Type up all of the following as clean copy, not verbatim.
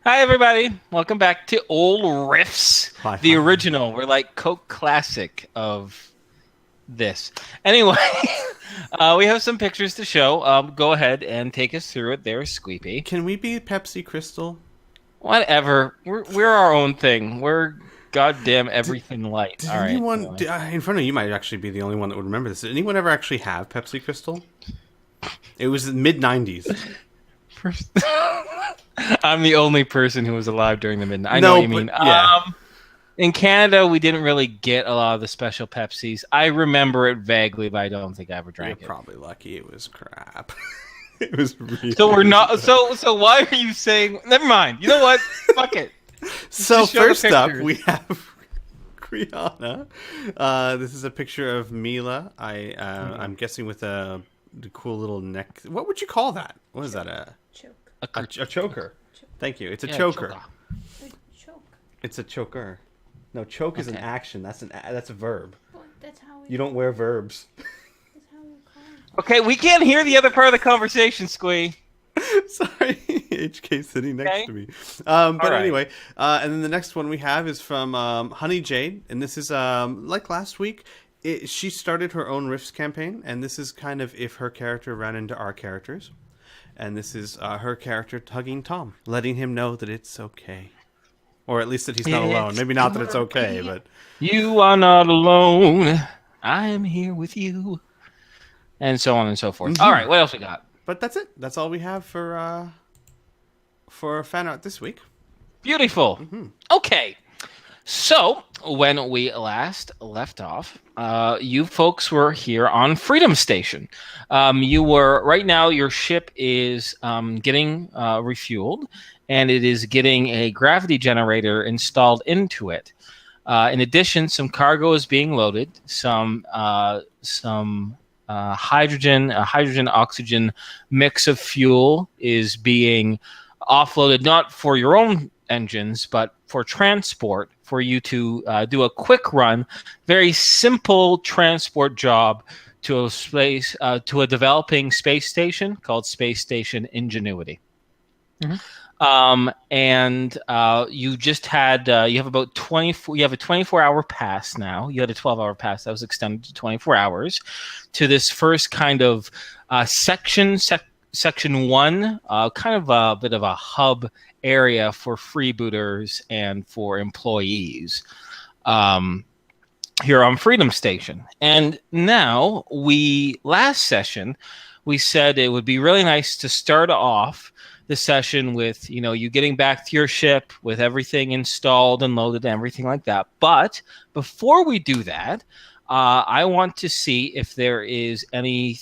Hi, everybody. Welcome back to Old Riffs, the original. We're like Coke Classic of this. Anyway, we have some pictures to show. Go ahead and take us through it there, Squeepy. Can we be Pepsi Crystal? Whatever. We're our own thing. We're goddamn everything light. Did All right. anyone Anyway. in front of you might actually be the only one that would remember this? Did anyone ever actually have Pepsi Crystal? It was the mid-90s. I'm the only person who was alive during the midnight. I No, know what you but- mean. yeah. In Canada, we didn't really get a lot of the special Pepsis. I remember it vaguely, but I don't think I ever You're drank it. probably lucky it was crap. It was really So we're not. So why are you saying? Never mind. You know what? Fuck it. So Just show the first up, pictures. we have Criana. This is a picture of Mila. I'm guessing with the cool little neck. What would you call that? What is that? Choke. A choker. Thank you. It's a Yeah, choker. choker. A choke. It's a choker. No, choke is an Okay. action. That's a verb. Well, that's how we. You don't wear verbs. That's how we call it. Okay, we can't hear the other part of the conversation, Squee. Sorry, HK sitting next Okay. to me. But right. anyway, and then the next one we have is from Honey Jade, and this is like last week. She started her own Rifts campaign, and this is kind of if her character ran into our characters, and this is her character hugging Tom, letting him know that it's okay, or at least that he's not alone. It's Maybe not that it's okay, but You are not alone. I am here with you, and so on and so forth. All right, what else we got? that's it. That's all we have for fan art this week. Beautiful. Okay. So, when we last left off, you folks were here on Freedom Station. You were, right now, your ship is getting refueled, and it is getting a gravity generator installed into it. In addition, some cargo is being loaded, some hydrogen oxygen mix of fuel is being offloaded, not for your own engines, but for transport, for you to do a quick run, very simple transport job to a developing space station called Space Station Ingenuity. And you just had you have about 24. You have a 24-hour pass now. You had a 12-hour pass that was extended to 24 hours to this first kind of section 1, kind of a bit of a hub area for freebooters and for employees here on Freedom Station. And now last session we said it would be really nice to start off the session with, you getting back to your ship with everything installed and loaded and everything like that. But before we do that, I want to see if there is any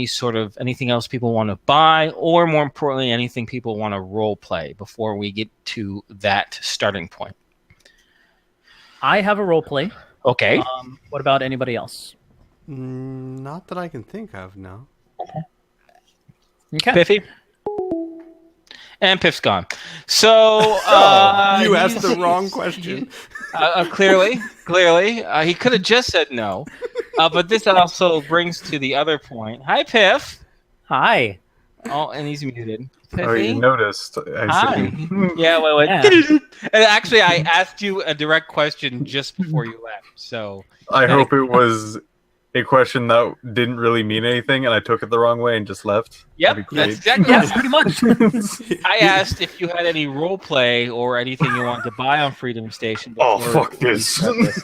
sort of anything else people want to buy, or more importantly, anything people want to role play before we get to that starting point. I have a role play. Okay. What about anybody else? Not that I can think of. No. Okay. Piffy? And Piff's gone. So You asked the wrong question. Clearly, he could have just said no. But this also brings to the other point. Hi, Piff. Hi. Oh, and he's muted. Oh, you Piffy? noticed. I Hi. see. Yeah, wait. Yeah. And actually, I asked you a direct question just before you left. So I hope it was a question that didn't really mean anything, and I took it the wrong way and just left. yep, That'd be that's great. exactly. Yeah, pretty much. I asked if you had any role play or anything you wanted to buy on Freedom Station. Oh, before fuck we this. start this.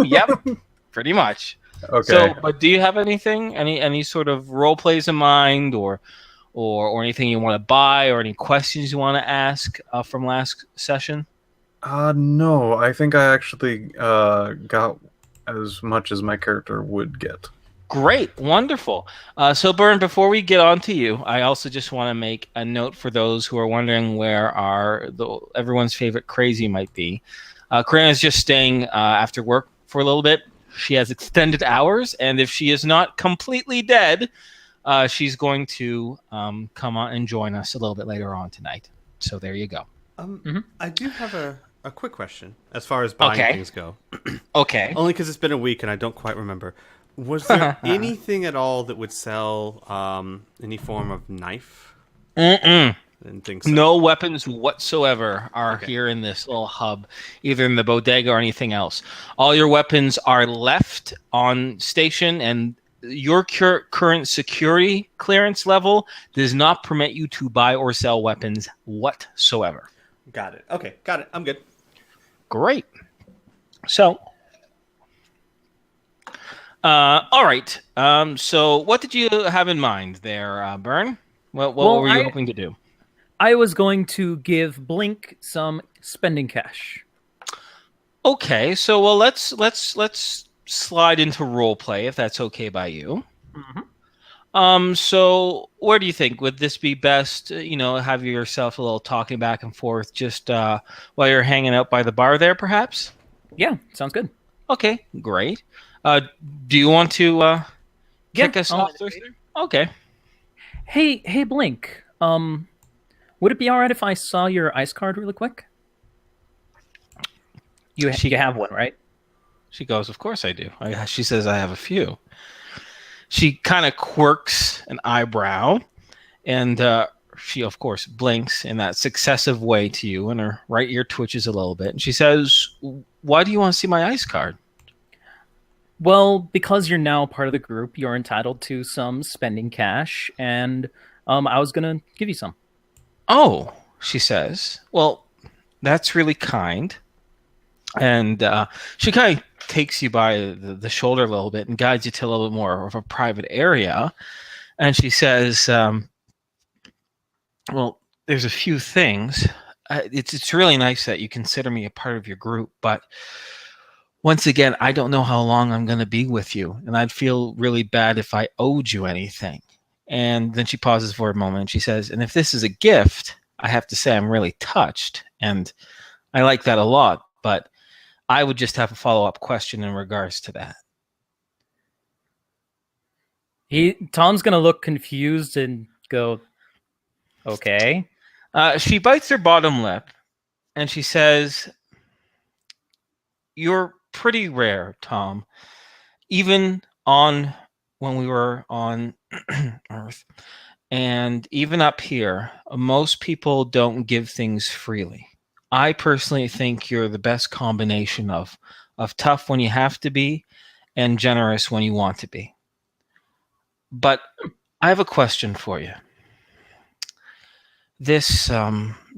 Yep, pretty much. Okay. So, but do you have anything, any sort of role plays in mind, or anything you want to buy, or any questions you want to ask from last session? No, I think I actually got as much as my character would get. Great, wonderful. So, Byrne, before we get on to you, I also just want to make a note for those who are wondering where everyone's favorite crazy might be. Criana is just staying after work for a little bit. She has extended hours, and if she is not completely dead, she's going to come on and join us a little bit later on tonight. So there you go. I do have a quick question as far as buying Okay. things go. Okay. Only because it's been a week and I don't quite remember. Was there anything at all that would sell any form of knife? Mm-mm. didn't think so. No weapons whatsoever are Okay. here in this little hub, either in the bodega or anything else. All your weapons are left on station, and your current security clearance level does not permit you to buy or sell weapons whatsoever. Got it. Okay, got it. I'm good. Great. So, all right. So, what did you have in mind there, Byrne? What were you hoping to do? I was going to give Blink some spending cash. Okay, so well, let's slide into role play if that's okay by you. So where do you think would this be best? Have yourself a little talking back and forth just while you're hanging out by the bar there, perhaps? Yeah, sounds good. Okay, great. Do you want to kick us I'll off? Okay. Hey, Blink. Would it be all right if I saw your ice card really quick? You have one, right? She goes, "Of course I do." She says, "I have a few." She kind of quirks an eyebrow, and she, of course, blinks in that successive way to you, and her right ear twitches a little bit. And she says, "Why do you want to see my ice card?" Well, because you're now part of the group, you're entitled to some spending cash, and I was going to give you some. Oh, she says, "Well, that's really kind." And she kind of takes you by the shoulder a little bit and guides you to a little bit more of a private area. And she says, well, there's a few things. It's really nice that you consider me a part of your group, but once again, I don't know how long I'm going to be with you, and I'd feel really bad if I owed you anything. And then she pauses for a moment, and she says, and if this is a gift, I have to say I'm really touched, and I like that a lot, but I would just have a follow-up question in regards to that. Tom's going to look confused and go, okay. She bites her bottom lip, and she says, "You're pretty rare, Tom. Even when we were on Earth, and even up here, most people don't give things freely. I personally think you're the best combination of tough when you have to be and generous when you want to be. But I have a question for you. This,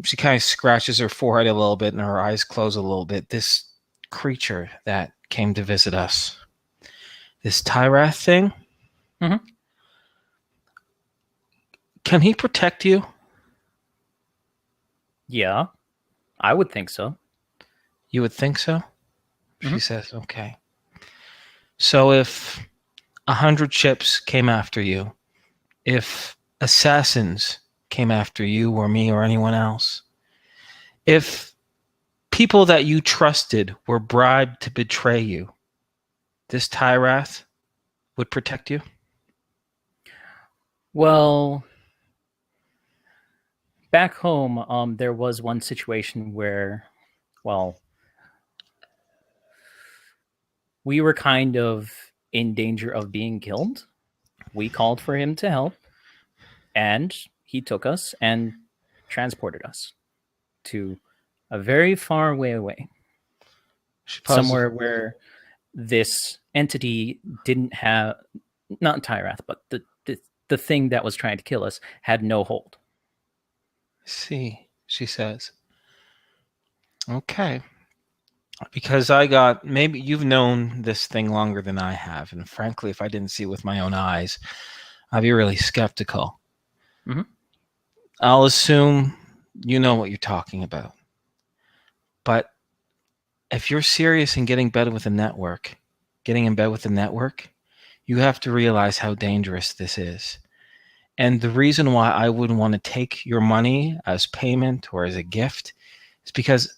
she kind of scratches her forehead a little bit and her eyes close a little bit. This creature that came to visit us, this Tyrath thing, can he protect you?" Yeah, I would think so. You would think so? She says, okay. So if 100 ships came after you, if assassins came after you or me or anyone else, if people that you trusted were bribed to betray you, this Tyrath would protect you? Well, back home, there was one situation where, well, we were kind of in danger of being killed. We called for him to help, and he took us and transported us to a very far way away. Somewhere where this entity didn't have, not Tyrath, but the thing that was trying to kill us had no hold. See, she says. Okay. Because maybe you've known this thing longer than I have, and frankly, if I didn't see it with my own eyes, I'd be really skeptical. I'll assume you know what you're talking about. But if you're serious in getting in bed with the network, you have to realize how dangerous this is. And the reason why I wouldn't want to take your money as payment or as a gift is because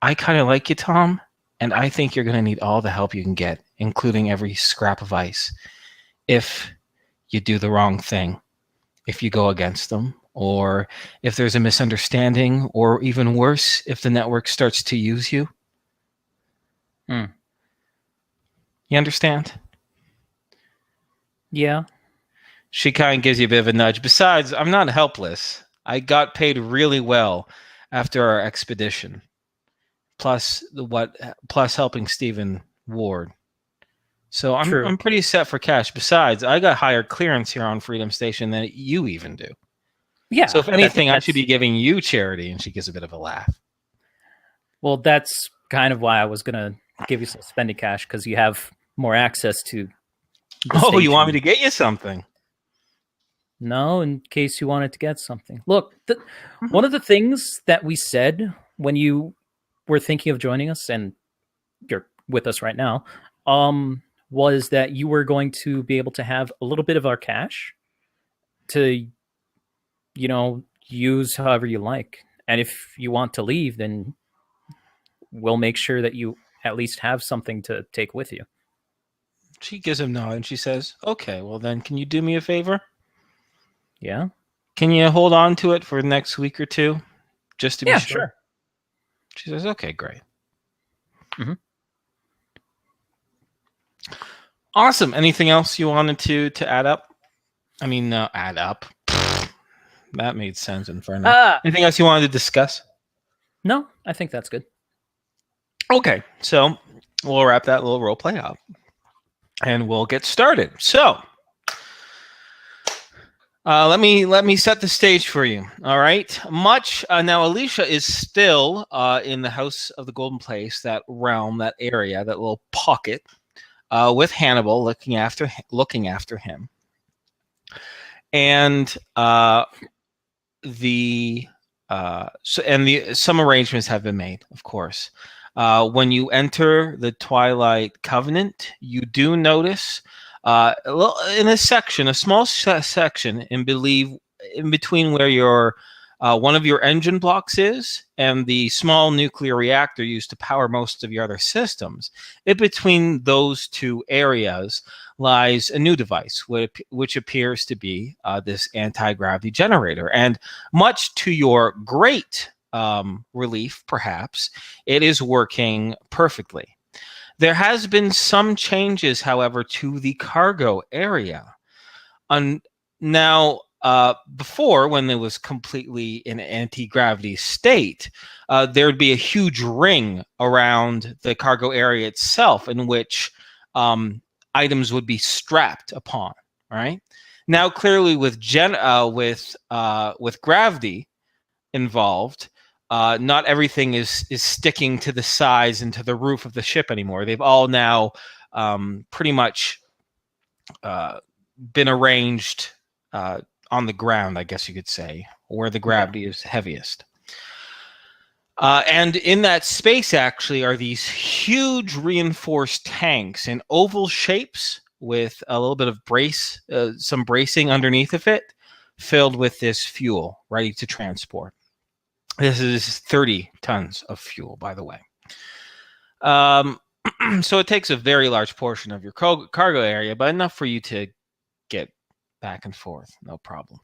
I kind of like you, Tom, and I think you're going to need all the help you can get, including every scrap of ice, if you do the wrong thing, if you go against them, or if there's a misunderstanding, or even worse, if the network starts to use you. You understand? Yeah. She kind of gives you a bit of a nudge. Besides, I'm not helpless. I got paid really well after our expedition. Plus helping Stephen Ward. So True. I'm pretty set for cash. Besides, I got higher clearance here on Freedom Station than you even do. Yeah. So if anything, I that's- should be giving you charity. And she gives a bit of a laugh. Well, that's kind of why I was gonna give you some spending cash, because you have more access to. Oh, you want me station. to get you something? No, in case you wanted to get something. Look, one of the things that we said when you were thinking of joining us, and you're with us right now, was that you were going to be able to have a little bit of our cash to, use however you like. And if you want to leave, then we'll make sure that you at least have something to take with you. She gives him a nod and she says, okay, well then, can you do me a favor? Yeah? Can you hold on to it for the next week or two? Just to be Yeah, sure. sure. She says, okay, great. Mhm. Awesome. Anything else you wanted to add up? I mean, add up. That made sense, Inferno. Anything else you wanted to discuss? No, I think that's good. Okay, so we'll wrap that little role play up, and we'll get started. So, let me set the stage for you. All right, now. Alicia is still in the House of the Golden Place, that realm, that area, that little pocket, with Hannibal looking after him, and some arrangements have been made, of course. When you enter the Twilight Covenant, you do notice in a small section in between where your one of your engine blocks is and the small nuclear reactor used to power most of your other systems. In between those two areas lies a new device, which appears to be this anti-gravity generator. And much to your great relief, perhaps, it is working perfectly. There has been some changes, however, to the cargo area. Now, before, when it was completely in an anti-gravity state, there'd be a huge ring around the cargo area itself in which items would be strapped upon. Right now, clearly with gravity involved, not everything is sticking to the sides and to the roof of the ship anymore. They've all now pretty much been arranged on the ground, I guess you could say, where the gravity is heaviest. And in that space, actually, are these huge reinforced tanks in oval shapes with a little bit of some bracing underneath of it, filled with this fuel ready to transport. This is 30 tons of fuel, by the way. So it takes a very large portion of your cargo area, but enough for you to get back and forth, no problem.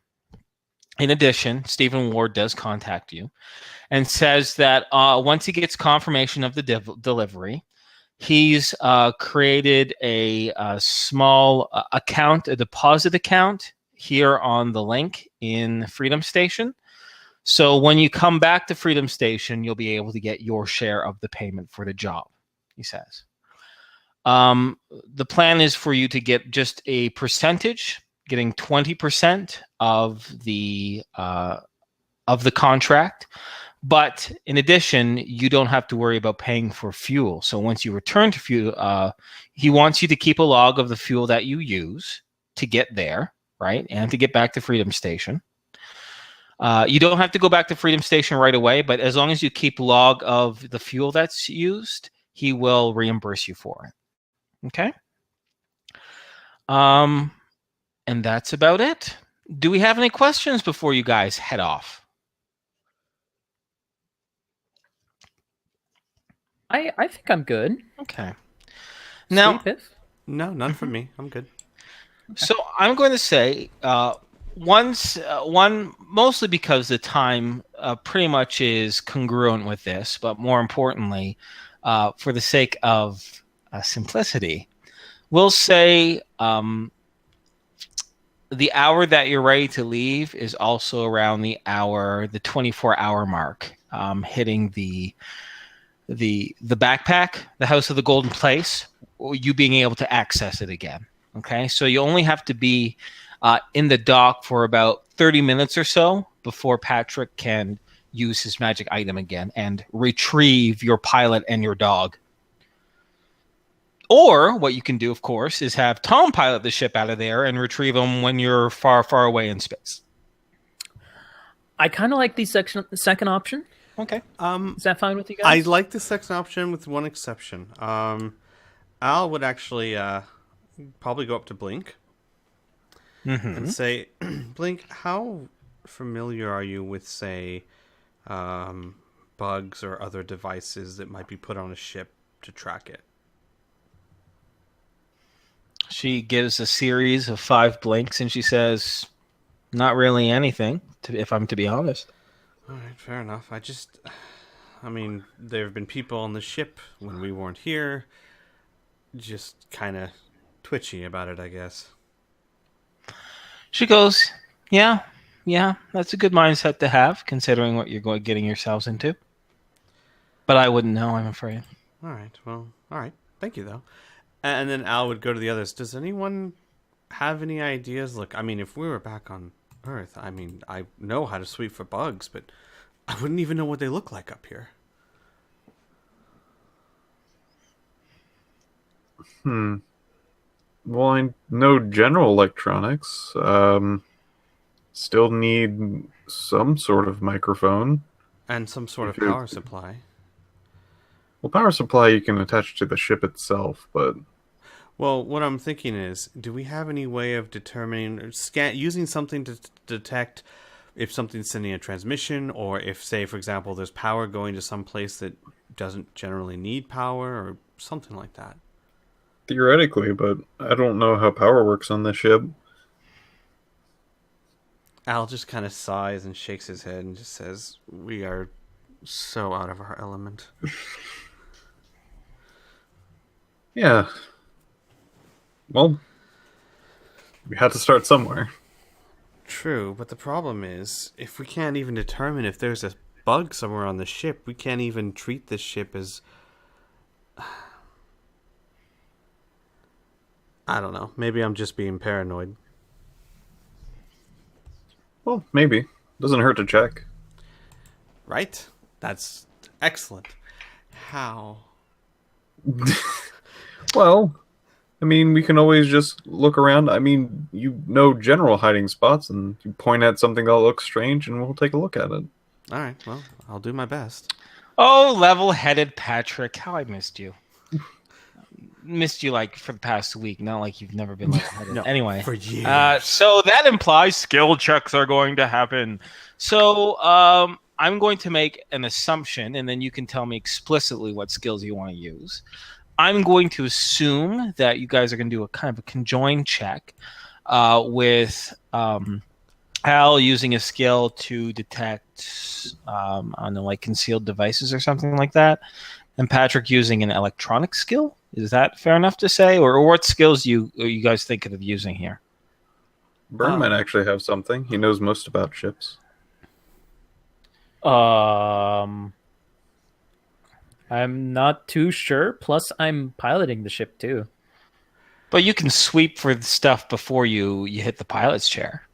In addition, Stephen Ward does contact you and says that once he gets confirmation of the delivery, he's created a small account, a deposit account here on the link in Freedom Station. So when you come back to Freedom Station, you'll be able to get your share of the payment for the job, he says. The plan is for you to get just a percentage, getting 20% of the contract. But in addition, you don't have to worry about paying for fuel. So once you return to fuel, he wants you to keep a log of the fuel that you use to get there, right? And to get back to Freedom Station. You don't have to go back to Freedom Station right away, but as long as you keep log of the fuel that's used, he will reimburse you for it. Okay? And that's about it. Do we have any questions before you guys head off? I think I'm good. Okay. Now, Sweet, Biff? No, none from me. I'm good. so I'm going to say one, mostly because the time pretty much is congruent with this, but more importantly, for the sake of simplicity, we'll say the hour that you're ready to leave is also around the 24-hour mark, hitting the backpack, the House of the Golden Place, you being able to access it again. Okay, so you only have to be in the dock for about 30 minutes or so before Patrick can use his magic item again and retrieve your pilot and your dog. Or what you can do, of course, is have Tom pilot the ship out of there and retrieve them when you're far, far away in space. I kind of like the second option. Okay. Is that fine with you guys? I like the second option with one exception. Al would actually probably go up to Blink and say, Blink, how familiar are you with, say, bugs or other devices that might be put on a ship to track it? She gives a series of 5 blinks and she says, not really anything, if I'm to be honest. All right, fair enough. I mean, there have been people on the ship when we weren't here, just kind of twitchy about it, I guess. She goes, yeah, that's a good mindset to have, considering what you're getting yourselves into. But I wouldn't know, I'm afraid. All right, well, all right. Thank you, though. And then Al would go to the others. Does anyone have any ideas? Look, I mean, if we were back on Earth, I mean, I know how to sweep for bugs, but I wouldn't even know what they look like up here. Well, I know general electronics. Still need some sort of microphone. And some sort of power supply. Well, power supply you can attach to the ship itself, but... Well, what I'm thinking is, do we have any way of determining, or using something to detect if something's sending a transmission, or if, say, for example, there's power going to some place that doesn't generally need power, or something like that? Theoretically, but I don't know how power works on this ship. Al just kind of sighs and shakes his head and just says, we are so out of our element. Yeah. Well, we had to start somewhere. True, but the problem is, if we can't even determine if there's a bug somewhere on the ship, we can't even treat this ship as... I don't know. Maybe I'm just being paranoid. Well, maybe. Doesn't hurt to check. Right? That's excellent. How? Well, I mean, we can always just look around. I mean, you know general hiding spots, and you point at something that looks strange, and we'll take a look at it. All right, well, I'll do my best. Oh, level-headed Patrick, how I missed you. Missed you like for the past week, not like you've never been level-headed. No, anyway, for years. so that implies skill checks are going to happen. So I'm going to make an assumption, and then you can tell me explicitly what skills you want to use. I'm going to assume that you guys are going to do a kind of a conjoined check with Al using a skill to detect, I don't know, like concealed devices or something like that, and Patrick using an electronic skill. Is that fair enough to say, or what skills are you guys thinking of using here? Burn might actually have something. He knows most about ships. I'm not too sure. Plus, I'm piloting the ship too. But you can sweep for the stuff before you hit the pilot's chair.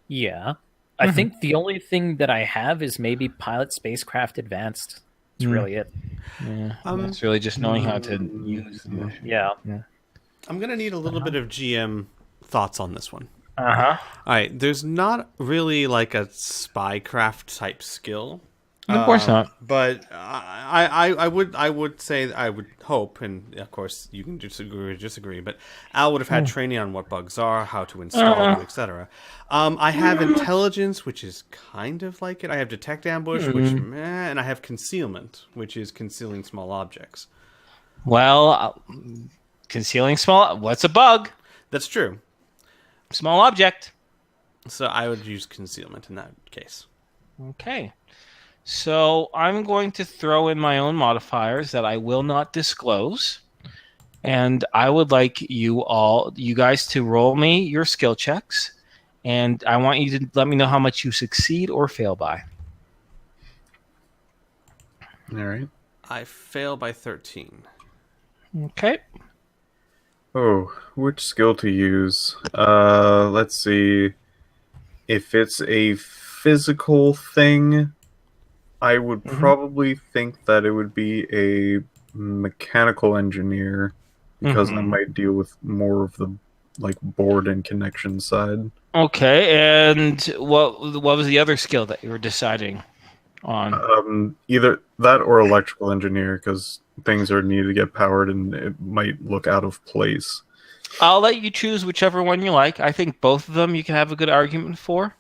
Yeah. I think the only thing that I have is maybe Pilot Spacecraft Advanced. That's really it. Yeah, it's really just knowing how to use them. Yeah. I'm going to need a little bit of GM thoughts on this one. Uh-huh. All right, there's not really like a spycraft type skill. Of course not. But I would say, I would hope, and of course you can disagree, but Al would have had training on what bugs are, how to install them, etc. I have intelligence, which is kind of like it. I have detect ambush, which and I have concealment, which is concealing small objects. Well, concealing small... What's a bug? That's true. Small object. So I would use concealment in that case. Okay. So I'm going to throw in my own modifiers that I will not disclose. And I would like you guys to roll me your skill checks. And I want you to let me know how much you succeed or fail by. All right. I fail by 13. Okay. Oh, which skill to use? Let's see. If it's a physical thing, I would probably think that it would be a mechanical engineer because I might deal with more of the board and connection side. Okay. And what was the other skill that you were deciding on? Either that or electrical engineer because things are needed to get powered and it might look out of place. I'll let you choose whichever one you like. I think both of them you can have a good argument for.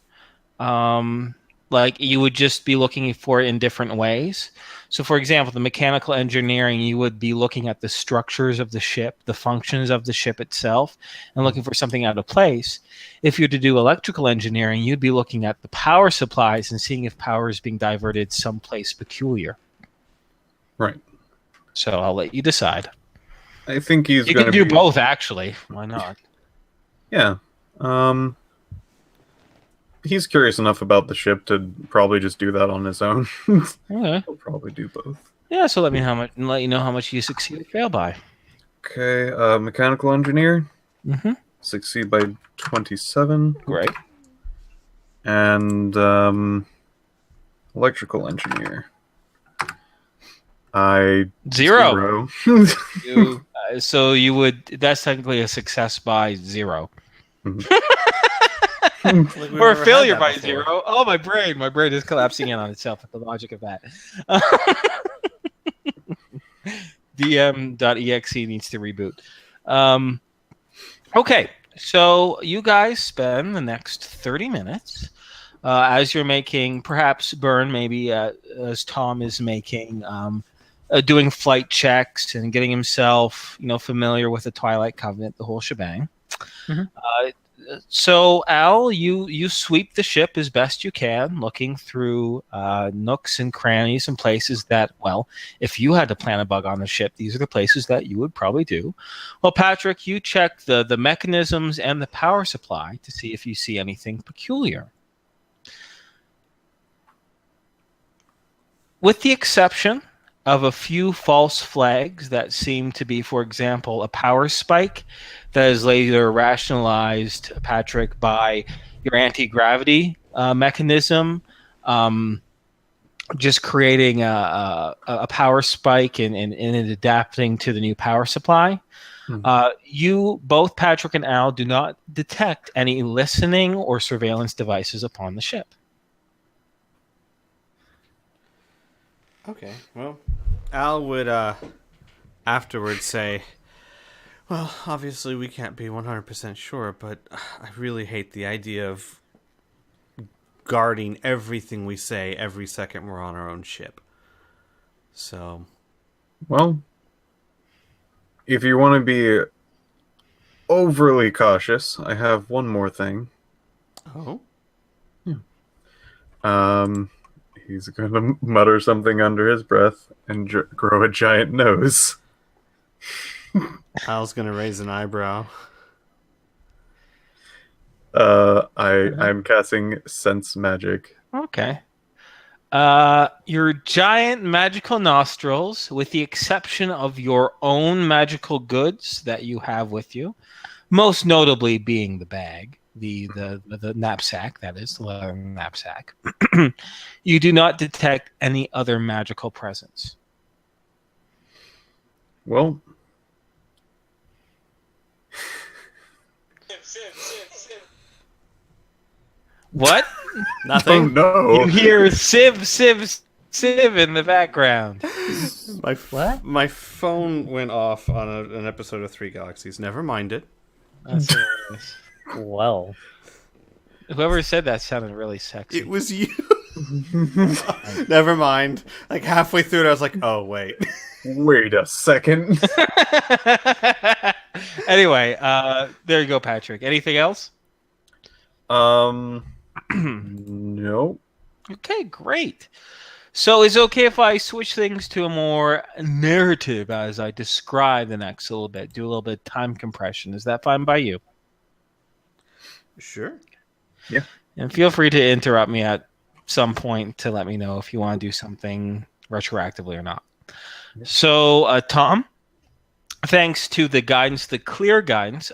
Like you would just be looking for it in different ways. So, for example, the mechanical engineering, you would be looking at the structures of the ship, the functions of the ship itself, and looking for something out of place. If you're to do electrical engineering, you'd be looking at the power supplies and seeing if power is being diverted someplace peculiar. Right. So I'll let you decide. I think he's You going can to do both, actually. Why not? Yeah. He's curious enough about the ship to probably just do that on his own. Okay. He'll probably do both. Yeah, so let you know how much you succeed or fail by. Okay, mechanical engineer. Mm-hmm. Succeed by 27. Great. And electrical engineer. Zero. Zero. So that's technically a success by 0. Like Or a failure by 0. Oh, my brain is collapsing in on itself at the logic of that. DM.exe needs to reboot. Okay, so you guys spend the next 30 minutes as you're making, perhaps Burn, maybe as Tom is making, doing flight checks and getting himself, familiar with the Twilight Covenant, the whole shebang. So Al, you sweep the ship as best you can, looking through nooks and crannies and places that, well, if you had to plant a bug on the ship, these are the places that you would probably do. Well, Patrick, you check the mechanisms and the power supply to see if you see anything peculiar. With the exception of a few false flags that seem to be, for example, a power spike that is later rationalized, Patrick, by your anti-gravity mechanism, just creating a power spike and adapting to the new power supply. You, both Patrick and Al, do not detect any listening or surveillance devices upon the ship. Okay, well, Al would afterwards say, well, obviously we can't be 100% sure, but I really hate the idea of guarding everything we say every second we're on our own ship. So... Well, if you want to be overly cautious, I have one more thing. Oh? He's going to mutter something under his breath and grow a giant nose. Al's going to raise an eyebrow. I'm casting Sense Magic. Okay. Your giant magical nostrils, with the exception of your own magical goods that you have with you, most notably being the bag, the knapsack, that is, the leather knapsack, you do not detect any other magical presence. Well... What? Nothing? Oh, no. You hear Civ in the background. My phone went off on an episode of Three Galaxies. Never mind it. That's hilarious. Well, Whoever said that sounded really sexy. It was you. Never mind. Like halfway through it, I was like, oh, wait. Wait a second. Anyway, there you go, Patrick. Anything else? No. Okay, great. So is it okay if I switch things to a more narrative as I describe the next little bit, do a little bit of time compression? Is that fine by you? Sure. Yeah. And feel free to interrupt me at some point to let me know if you want to do something retroactively or not. Yeah. So, Tom, thanks to the guidance, the clear guidance,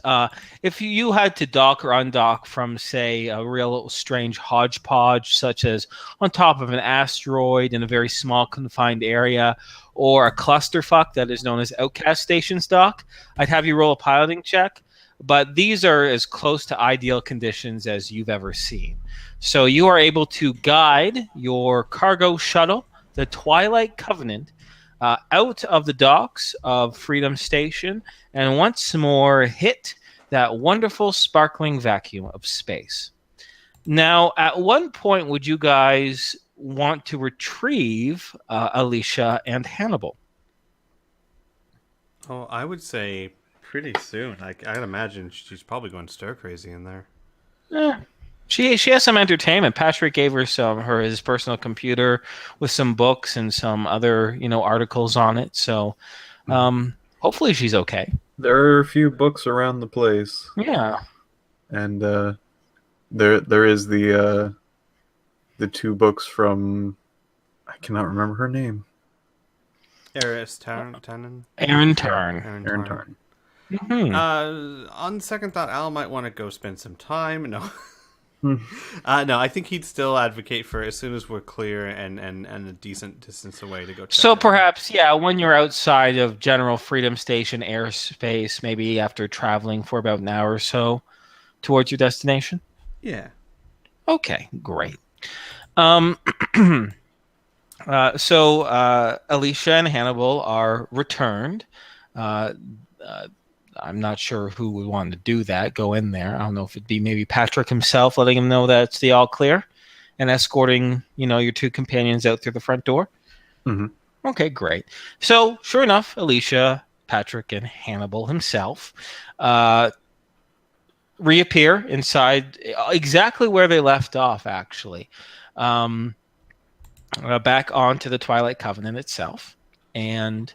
if you had to dock or undock from, say, a real strange hodgepodge, such as on top of an asteroid in a very small confined area, or a clusterfuck that is known as Outcast Station Stock, I'd have you roll a piloting check. But these are as close to ideal conditions as you've ever seen. So you are able to guide your cargo shuttle, the Twilight Covenant, out of the docks of Freedom Station and once more hit that wonderful sparkling vacuum of space. Now, at one point, would you guys want to retrieve Alicia and Hannibal? Oh, I would say pretty soon. I'd imagine she's probably going stir crazy in there. She has some entertainment. Patrick gave her his personal computer with some books and some other articles on it. So hopefully she's okay. There are a few books around the place. Yeah. And there is the 2 books from, I cannot remember her name. Eris Tannen. Aaron Tarn. Aaron Tarn. Mm-hmm. On second thought, Al might want to go spend some time. No. No, I think he'd still advocate for as soon as we're clear and a decent distance away to go check So it out. perhaps, yeah, when you're outside of General Freedom Station airspace, maybe after traveling for about an hour or so towards your destination? Yeah. Okay, great. So Alicia and Hannibal are returned. I'm not sure who would want to do that, go in there. I don't know if it'd be maybe Patrick himself, letting him know that it's the all clear and escorting, your 2 companions out through the front door. Mm-hmm. Okay, great. So sure enough, Alicia, Patrick, and Hannibal himself reappear inside exactly where they left off, actually. Back onto the Twilight Covenant itself. And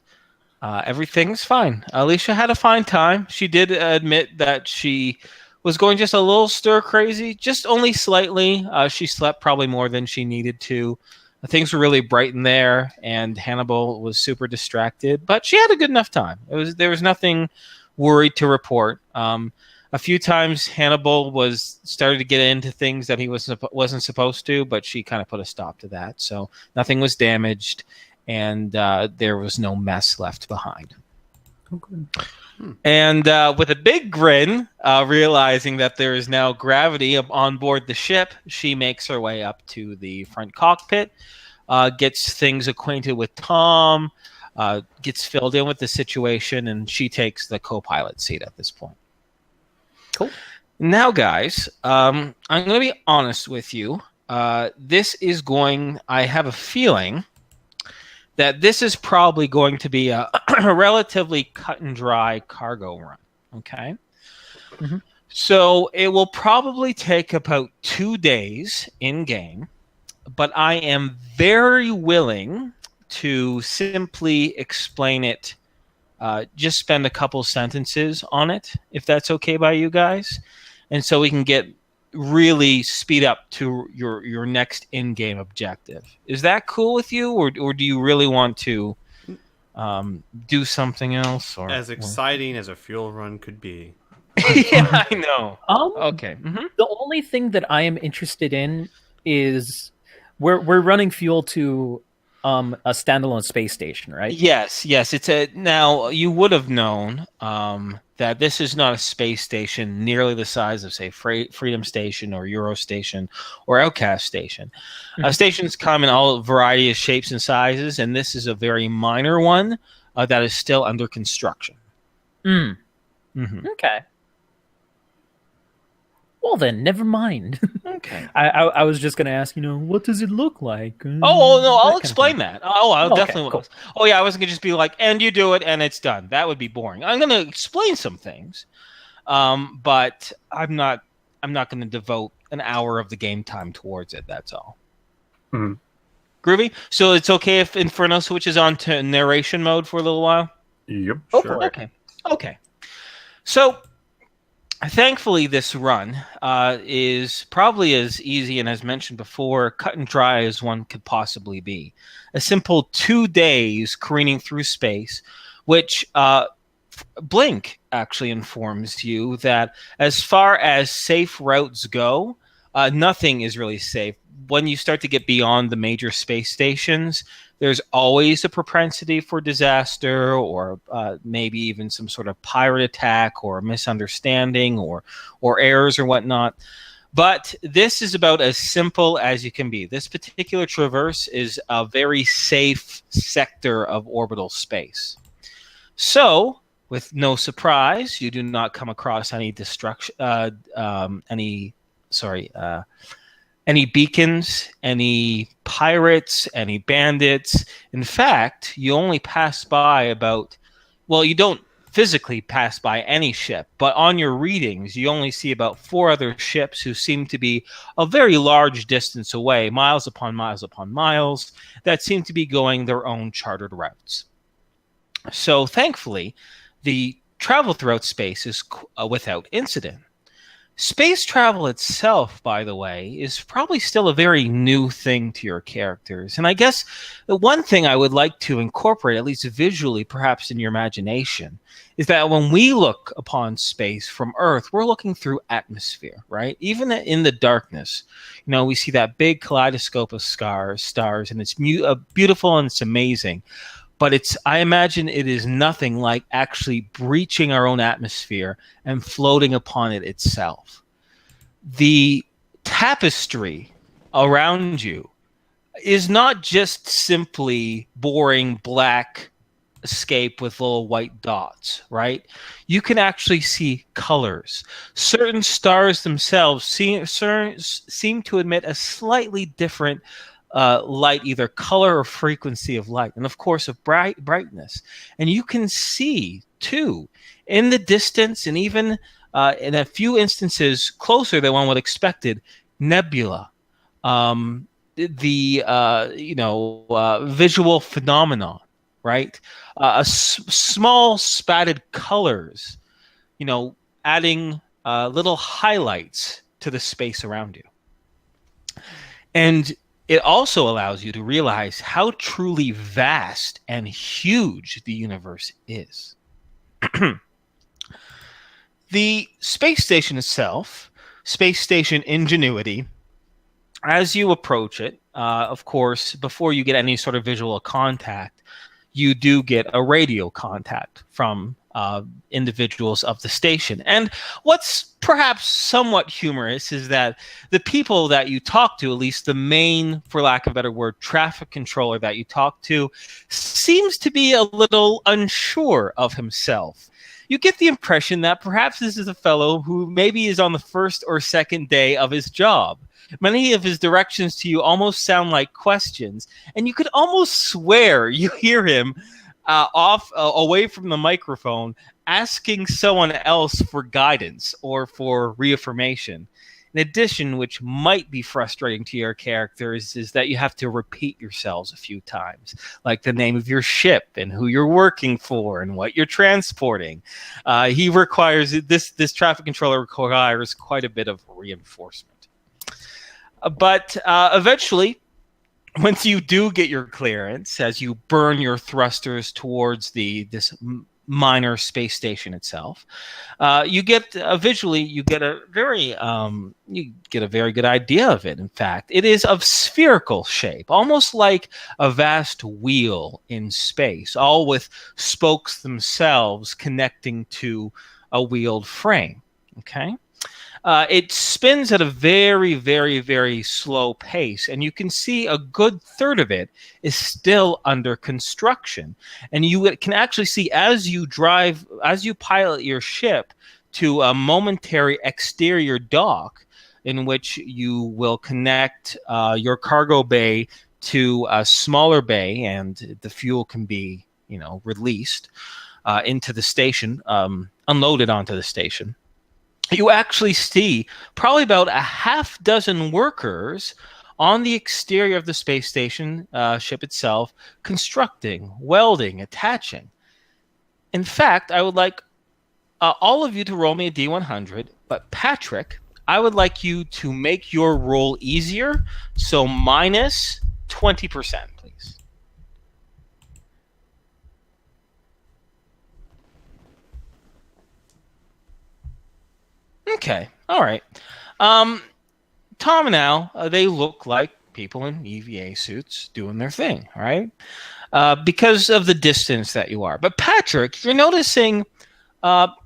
everything's fine. Alicia had a fine time. She did admit that she was going just a little stir crazy, just only slightly. She slept probably more than she needed to. Things were really bright in there, and Hannibal was super distracted, but she had a good enough time. There was nothing worried to report. A few times Hannibal started to get into things that he wasn't supposed to, but she kind of put a stop to that. So nothing was damaged, and there was no mess left behind. Okay. And with a big grin, realizing that there is now gravity on board the ship, she makes her way up to the front cockpit, gets things acquainted with Tom, gets filled in with the situation, and she takes the co-pilot seat at this point. Cool. Now, guys, I'm going to be honest with you. I have a feeling that this is probably going to be a relatively cut and dry cargo run. Okay. Mm-hmm. So it will probably take about 2 days in game, but I am very willing to simply explain it. Just spend a couple sentences on it, if that's okay by you guys. And so we can get really speed up to your next in-game objective. Is that cool with you, or do you really want to do something else? Or As exciting as a fuel run could be. Yeah, I know. Okay. Mm-hmm. The only thing that I am interested in is we're running fuel to a standalone space station, right? Yes. Now you would have known that this is not a space station nearly the size of, say, Freedom Station or Eurostation or Outcast Station. Stations come in all variety of shapes and sizes, and this is a very minor one that is still under construction. Mm-hmm. Okay. Well then, never mind. Okay. I was just gonna ask, what does it look like? Oh no, I'll explain that. I'll definitely. Cool. Oh yeah, I wasn't gonna just be like, and you do it, and it's done. That would be boring. I'm gonna explain some things, but I'm not gonna devote an hour of the game time towards it. That's all. Mm-hmm. Groovy. So it's okay if Inferno switches on to narration mode for a little while? Yep, Go sure. for it. Okay. So thankfully, this run is probably as easy and, as mentioned before, cut and dry as one could possibly be. A simple 2 days careening through space, which Blink actually informs you that as far as safe routes go, nothing is really safe. When you start to get beyond the major space stations, there's always a propensity for disaster or maybe even some sort of pirate attack or misunderstanding or errors or whatnot. But this is about as simple as you can be. This particular traverse is a very safe sector of orbital space. So, with no surprise, you do not come across any destruction, any beacons, any pirates, any bandits. In fact, you only pass by you don't physically pass by any ship, but on your readings, you only see about 4 other ships who seem to be a very large distance away, miles upon miles upon miles, that seem to be going their own chartered routes. So thankfully, the travel throughout space is without incident. Space travel itself, by the way, is probably still a very new thing to your characters. And I guess the one thing I would like to incorporate, at least visually, perhaps in your imagination, is that when we look upon space from Earth, we're looking through atmosphere, right? Even in the darkness, we see that big kaleidoscope of stars, and it's beautiful and it's amazing. But I imagine it is nothing like actually breaching our own atmosphere and floating upon it itself. The tapestry around you is not just simply boring black escape with little white dots, right? You can actually see colors. Certain stars themselves seem to emit a slightly different light, either color or frequency of light, and of course of brightness. And you can see too in the distance, and even in a few instances closer than one would expected, nebula, visual phenomenon, right? Small spatted colors, adding little highlights to the space around you. And it also allows you to realize how truly vast and huge the universe is. The space station itself, Space Station Ingenuity, as you approach it, of course, before you get any sort of visual contact, you do get a radio contact from individuals of the station. And what's perhaps somewhat humorous is that the people that you talk to, at least the main, for lack of a better word, traffic controller that you talk to, seems to be a little unsure of himself. You get the impression that perhaps this is a fellow who maybe is on the first or second day of his job. Many of his directions to you almost sound like questions, and you could almost swear you hear him away from the microphone asking someone else for guidance or for reaffirmation. In addition, which might be frustrating to your characters, is that you have to repeat yourselves a few times, like the name of your ship and who you're working for and what you're transporting. He requires this traffic controller requires quite a bit of reinforcement. But eventually, once you do get your clearance, as you burn your thrusters towards this minor space station itself, you get a very good idea of it. In fact, it is of spherical shape, almost like a vast wheel in space, all with spokes themselves connecting to a wheeled frame. Okay. It spins at a very, very, very slow pace, and you can see a good third of it is still under construction. And you can actually see as you pilot your ship to a momentary exterior dock in which you will connect your cargo bay to a smaller bay, and the fuel can be, released into the station, unloaded onto the station. You actually see probably about a half dozen workers on the exterior of the space station ship itself, constructing, welding, attaching. In fact, I would like all of you to roll me a D100, but Patrick, I would like you to make your roll easier, so minus 20%, please. Okay, all right. Tom and Al, they look like people in EVA suits doing their thing, all right? Because of the distance that you are. But Patrick, you're noticing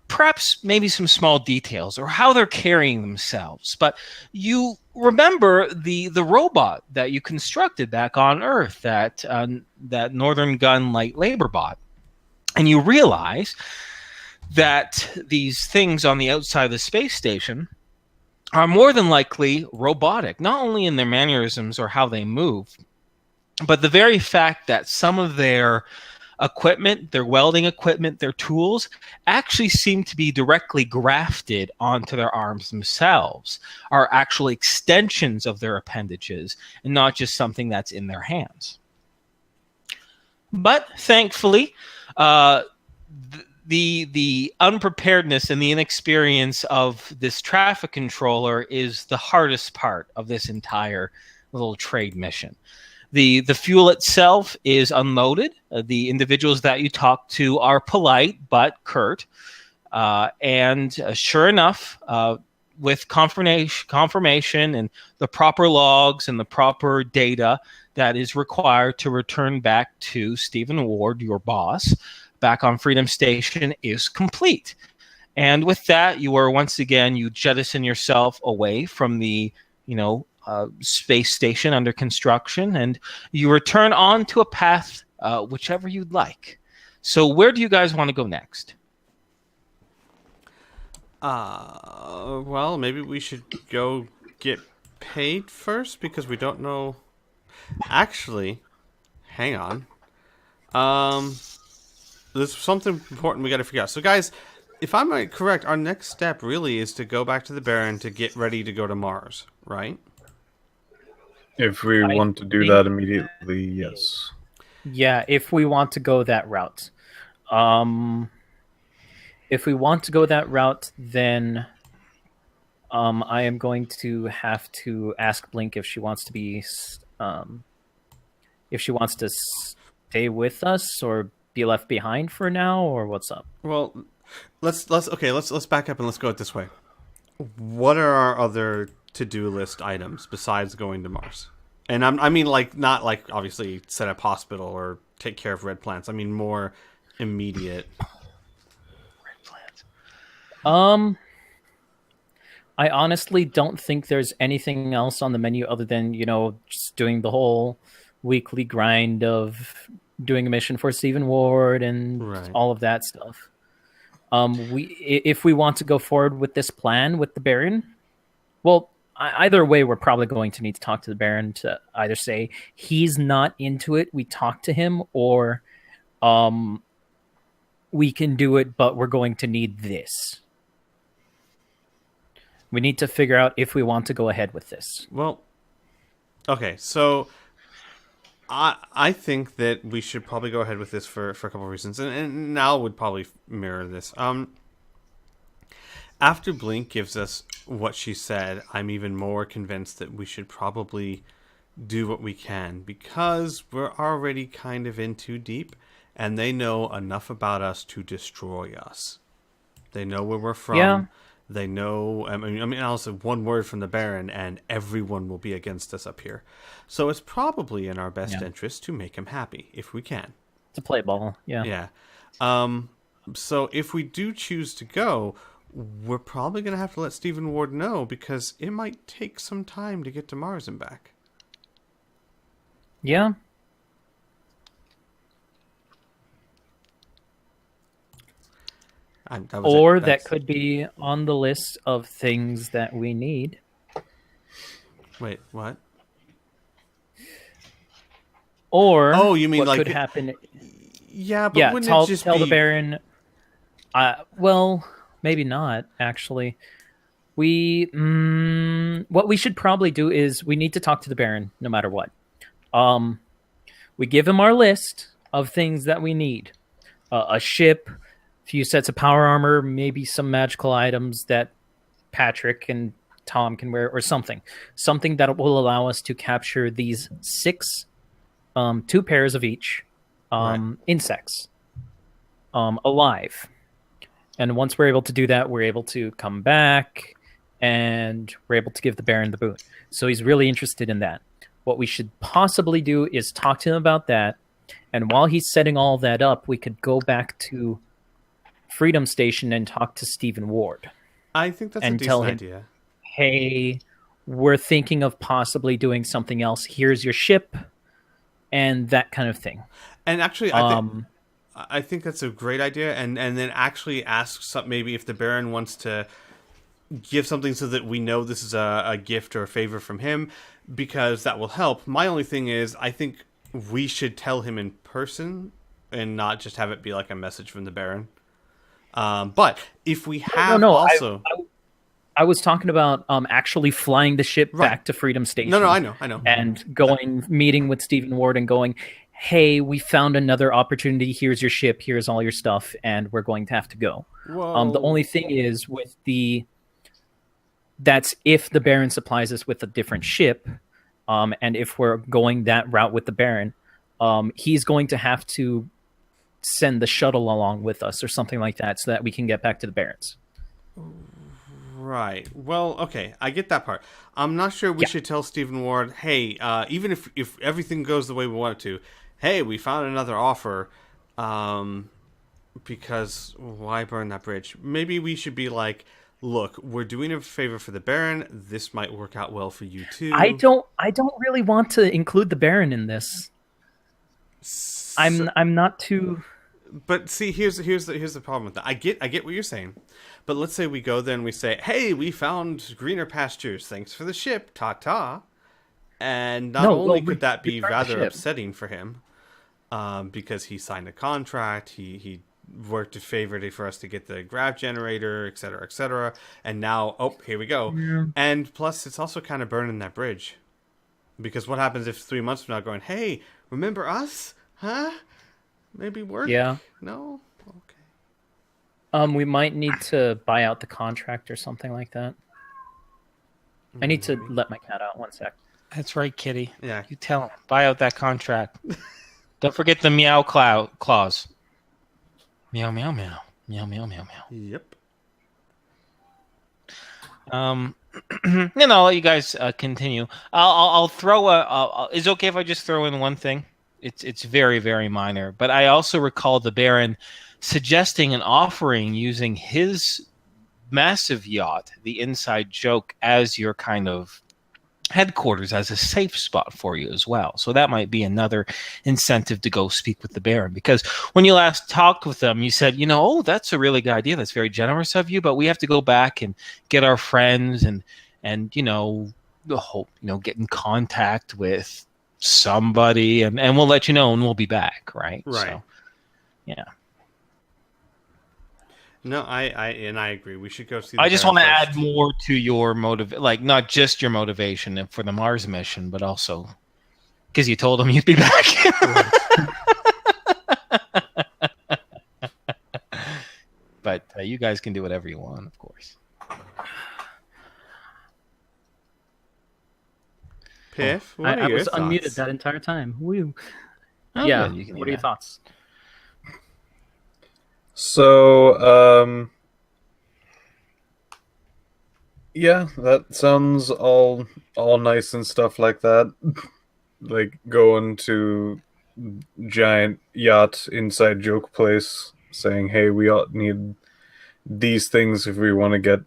perhaps maybe some small details or how they're carrying themselves. But you remember the robot that you constructed back on Earth, that Northern Gun Light Labor bot. And you realize that these things on the outside of the space station are more than likely robotic, not only in their mannerisms or how they move, but the very fact that some of their equipment, their welding equipment, their tools actually seem to be directly grafted onto their arms themselves, are actually extensions of their appendages and not just something that's in their hands. But thankfully, the unpreparedness and the inexperience of this traffic controller is the hardest part of this entire little trade mission. The fuel itself is unloaded. The individuals that you talk to are polite but curt. And sure enough, with confirmation and the proper logs and the proper data that is required to return back to Stephen Ward, your boss, back on Freedom Station is complete. And with that, you are once again, you jettison yourself away from the, space station under construction, and you return on to a path, whichever you'd like. So where do you guys want to go next? Well, maybe we should go get paid first because we don't know. Actually, hang on. There's something important we got to figure out. So, guys, if I'm correct, our next step really is to go back to the Baron to get ready to go to Mars, right? If we want to do that immediately, yes. Yeah, if we want to go that route. If we want to go that route, then I am going to have to ask Blink if she wants to be, if she wants to stay with us or be left behind for now, or what's up? Well, let's back up and let's go it this way. What are our other to-do list items besides going to Mars? And I mean, like, not like obviously set up hospital or take care of red plants. I mean more immediate. I honestly don't think there's anything else on the menu other than, just doing the whole weekly grind of doing a mission for Stephen Ward and all of that stuff. If we want to go forward with this plan with the Baron, well, either way, we're probably going to need to talk to the Baron to either say he's not into it, we talk to him, or we can do it, but we're going to need this. We need to figure out if we want to go ahead with this. Well, okay, so I think that we should probably go ahead with this for a couple of reasons, and Nal would probably mirror this. After Blink gives us what she said, I'm even more convinced that we should probably do what we can, because we're already kind of in too deep, and they know enough about us to destroy us. They know where we're from. Yeah. They know, I mean, also one word from the Baron and everyone will be against us up here. So it's probably in our best interest to make him happy if we can. To play ball, yeah. Yeah. So if we do choose to go, we're probably going to have to let Stephen Ward know because it might take some time to get to Mars and back. Yeah. That could be on the list of things that we need. Wait, what? Or you mean what like could happen? Yeah, but wouldn't it just tell be... the Baron. Well, maybe not actually. What we should probably do is we need to talk to the Baron no matter what. We give him our list of things that we need: a ship, a few sets of power armor, maybe some magical items that Patrick and Tom can wear, or something that will allow us to capture these 6, 2 pairs of each insects alive. And once we're able to do that, we're able to come back and we're able to give the Baron the boot. So he's really interested in that. What we should possibly do is talk to him about that. And while he's setting all that up, we could go back to Freedom Station and talk to Stephen Ward. I think that's a And tell decent him, idea. hey, we're thinking of possibly doing something else. Here's your ship, and that kind of thing. And actually, I think that's a great idea. And then actually ask maybe if the Baron wants to give something so that we know this is a gift or a favor from him, because that will help. My only thing is, I think we should tell him in person and not just have it be like a message from the Baron. But if we have also... I was talking about actually flying the ship back to Freedom Station. No, I know. And meeting with Stephen Ward and going, hey, we found another opportunity. Here's your ship. Here's all your stuff. And we're going to have to go. The only thing is that's if the Baron supplies us with a different ship. And if we're going that route with the Baron, he's going to have to send the shuttle along with us or something like that so that we can get back to the Barons. Right. Well, okay. I get that part. I'm not sure we should tell Stephen Ward, hey, even if everything goes the way we want it to, hey, we found another offer, because why burn that bridge? Maybe we should be like, look, we're doing a favor for the Baron. This might work out well for you too. I don't really want to include the Baron in this. I'm not too... But see, here's the problem with that. I get what you're saying, but let's say we go there and we say, "Hey, we found greener pastures. Thanks for the ship. Ta." And not only could that be rather upsetting for him, because he signed a contract, he worked a favor for us to get the grav generator, etc., and now here we go. Yeah. And plus, it's also kind of burning that bridge, because what happens if 3 months from now, going, "Hey, remember us? Huh?" Maybe work? Yeah. No? Okay. We might need to buy out the contract or something like that. I need to let my cat out 1 sec. That's right, Kitty. Yeah. You tell him. Buy out that contract. Don't forget the meow clause. Meow, meow, meow. Meow, meow, meow, meow. Yep. I'll let you guys continue. I'll throw is it okay if I just throw in one thing? It's very, very minor. But I also recall the Baron suggesting and offering using his massive yacht, the Inside Joke, as your kind of headquarters, as a safe spot for you as well. So that might be another incentive to go speak with the Baron. Because when you last talked with them, you said, that's a really good idea. That's very generous of you. But we have to go back and get our friends and get in contact with somebody, and we'll let you know, and we'll be back, right? So, yeah. No, I agree. We should go see. I just want to add more to your not just your motivation for the Mars mission, but also because you told him you'd be back. But you guys can do whatever you want, of course. Piff, I was unmuted that entire time. Woo. Oh, yeah. What are your thoughts? So, yeah, that sounds all nice and stuff like that. Like going to giant yacht Inside Joke place, saying, "Hey, we need these things if we want to get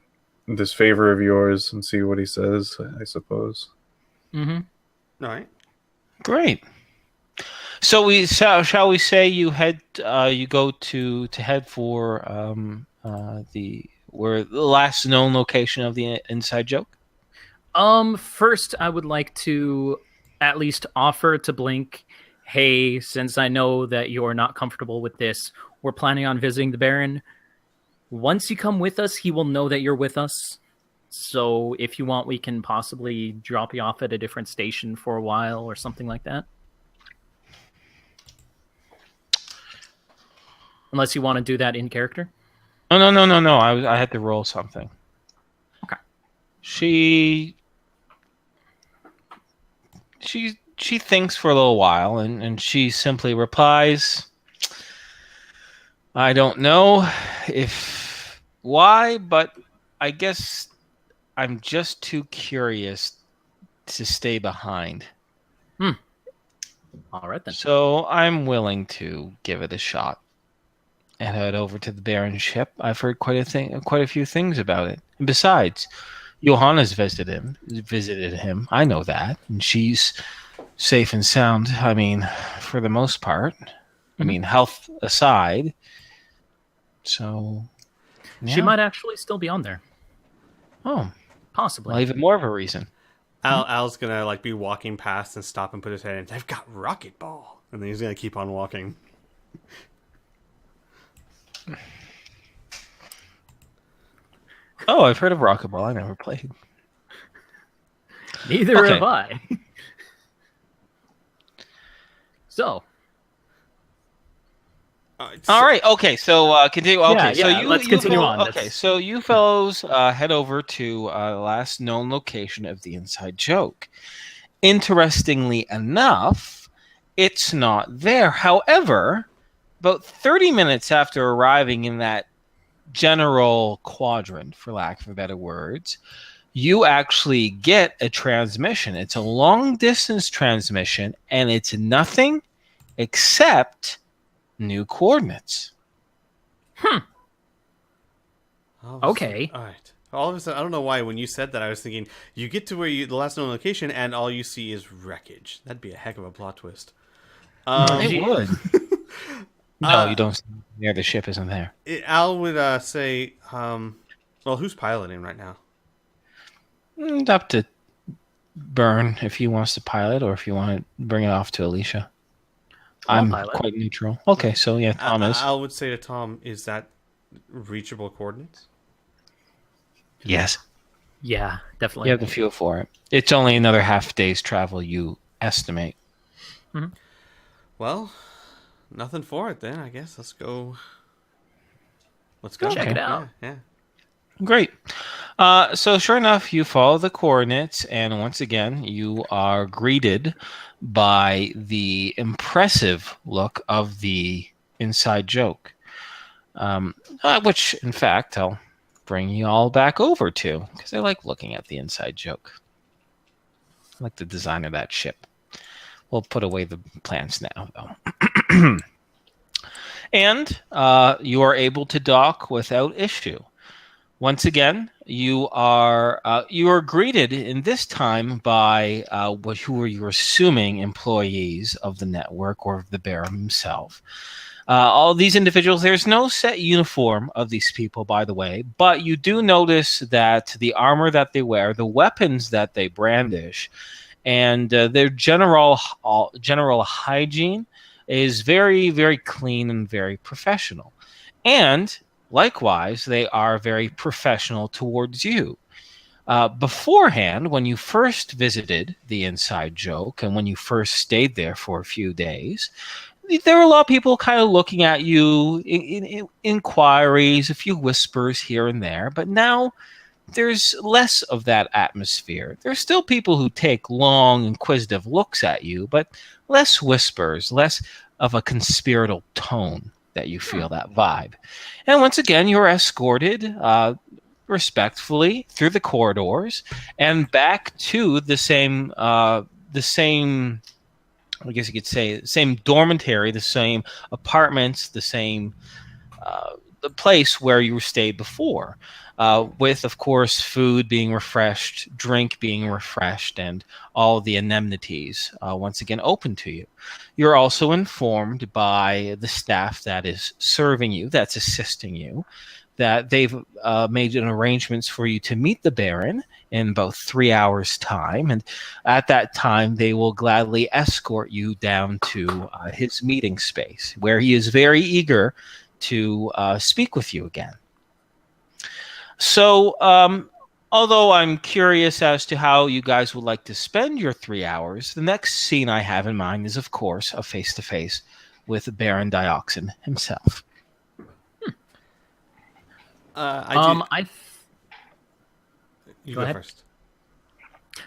this favor of yours," and see what he says, I suppose. Mm-hmm. All right. Great. So shall we say you go to head for the last known location of the Inside Joke? First I would like to at least offer to Blink, hey, since I know that you're not comfortable with this, we're planning on visiting the Baron. Once you come with us, he will know that you're with us. So if you want, we can possibly drop you off at a different station for a while or something like that. Unless you want to do that in character. No. I had to roll something. Okay. She thinks for a little while, and she simply replies, I don't know why, but I guess I'm just too curious to stay behind. All right, then. So I'm willing to give it a shot and head over to the Baron's ship. I've heard quite a few things about it. And besides, Johanna's visited him. I know that. And she's safe and sound. I mean, for the most part. I mean, health aside. So, yeah. She might actually still be on there. Oh, possibly. Well, even more of a reason. Al's gonna like be walking past and stop and put his head in. They've got Rocket Ball, and then he's gonna keep on walking. Oh, I've heard of Rocket Ball. I never played. Neither have I. All So. right. Okay. So continue. Okay. So let's continue on. Okay. So you fellows head over to the last known location of the inside joke. Interestingly enough, it's not there. However, about 30 minutes after arriving in that general quadrant, for lack of better words, you actually get a transmission. It's a long distance transmission, and it's nothing except new coordinates. Okay. All right. All of a sudden, I don't know why. When you said that, I was thinking you get to the last known location, and all you see is wreckage. That'd be a heck of a plot twist. It would. No, you don't. Yeah, the ship isn't there. Al would say, "Well, who's piloting right now?" Up to Burn if he wants to pilot, or if you want to bring it off to Alicia. I'm quite neutral. Okay, so yeah, Tom is. Al would say to Tom, "Is that reachable coordinates?" Yes. Yeah, definitely. You have the fuel for it. It's only another half day's travel, you estimate. Mm-hmm. Well, nothing for it then, I guess. Let's go. Check it out. Yeah. Great. So sure enough, you follow the coordinates, and once again, you are greeted by the impressive look of the inside joke, which, in fact, I'll bring you all back over to, because I like looking at the inside joke. I like the design of that ship. We'll put away the plans now, though. And you are able to dock without issue. Once again, you are greeted in this time by who are you assuming employees of the network or of the Baron himself. All these individuals, there's no set uniform of these people, by the way, but you do notice that the armor that they wear, the weapons that they brandish, and their general hygiene is very, very clean and very professional. And likewise, they are very professional towards you. Beforehand, when you first visited the inside joke and when you first stayed there for a few days, there were a lot of people kind of looking at you, in inquiries, a few whispers here and there. But now there's less of that atmosphere. There's still people who take long, inquisitive looks at you, but less whispers, less of a conspiratorial tone that you feel that vibe. And once again, you're escorted respectfully through the corridors and back to the same I guess you could say, same dormitory, the same apartments, the same the place where you stayed before, with, of course, food being refreshed, drink being refreshed, and all the amenities once again open to you. You're also informed by the staff that is serving you, that's assisting you, that they've made arrangements for you to meet the Baron in about 3 hours' time. And at that time, they will gladly escort you down to his meeting space, where he is very eager to speak with you again. So Although I'm curious as to how you guys would like to spend your 3 hours, the next scene I have in mind is, of course, a face-to-face with Baron Dioxin himself. You Go go ahead. first.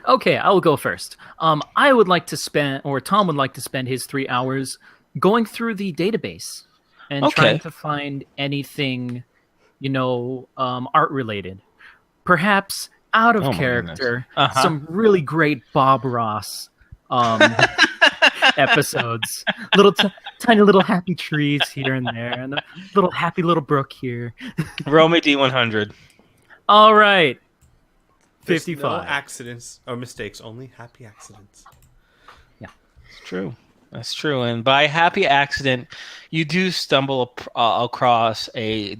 Okay, I will go first. I would like to spend, or Tom would like to spend his 3 hours going through the database and trying to find anything, art related. Perhaps out of Oh my character, goodness. some really great Bob Ross episodes. Tiny little happy trees here and there, and a little happy little brook here. Roll me D100. All right. There's 55. no accidents or mistakes, only happy accidents. It's true. That's true. And by happy accident, you do stumble across a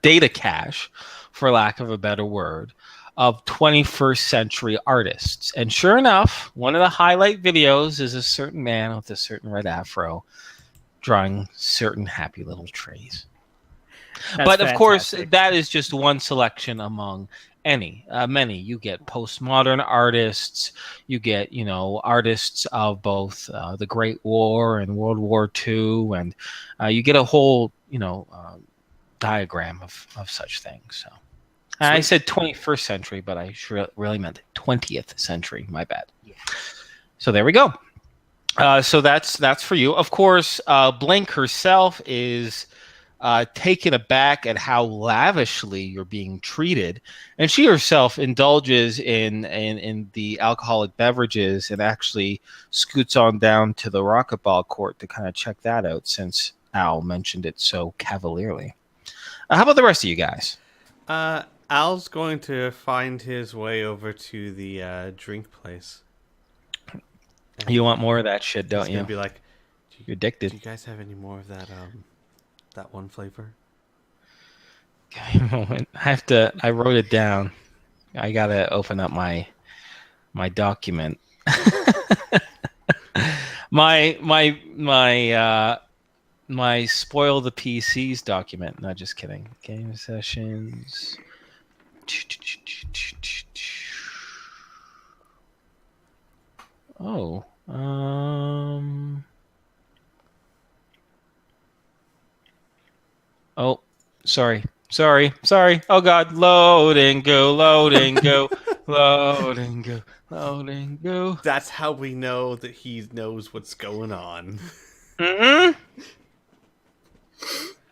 data cache, for lack of a better word, of 21st century artists. And sure enough, one of the highlight videos is a certain man with a certain red afro drawing certain happy little trees. But of course, that is just one selection among many. You get postmodern artists, you get, artists of both the Great War and World War II, and you get a whole, diagram of such things. So I said 21st century, but I really meant 20th century. My bad. Yeah. So there we go. So that's for you. Of course, Blink herself is taken aback at how lavishly you're being treated, and she herself indulges in the alcoholic beverages and actually scoots on down to the racquetball court to kind of check that out, since Al mentioned it so cavalierly. How about the rest of you guys? Al's going to find his way over to the drink place. You want more of that shit, don't He's you? gonna be like, You're addicted. Do you guys have any more of that that one flavor? Okay, a moment. I wrote it down. I gotta open up my document. my spoil the PCs document. No, just kidding. Game sessions. Oh. Oh, sorry. Oh God, load and go, load and go, load and go, load and go. That's how we know that he knows what's going on.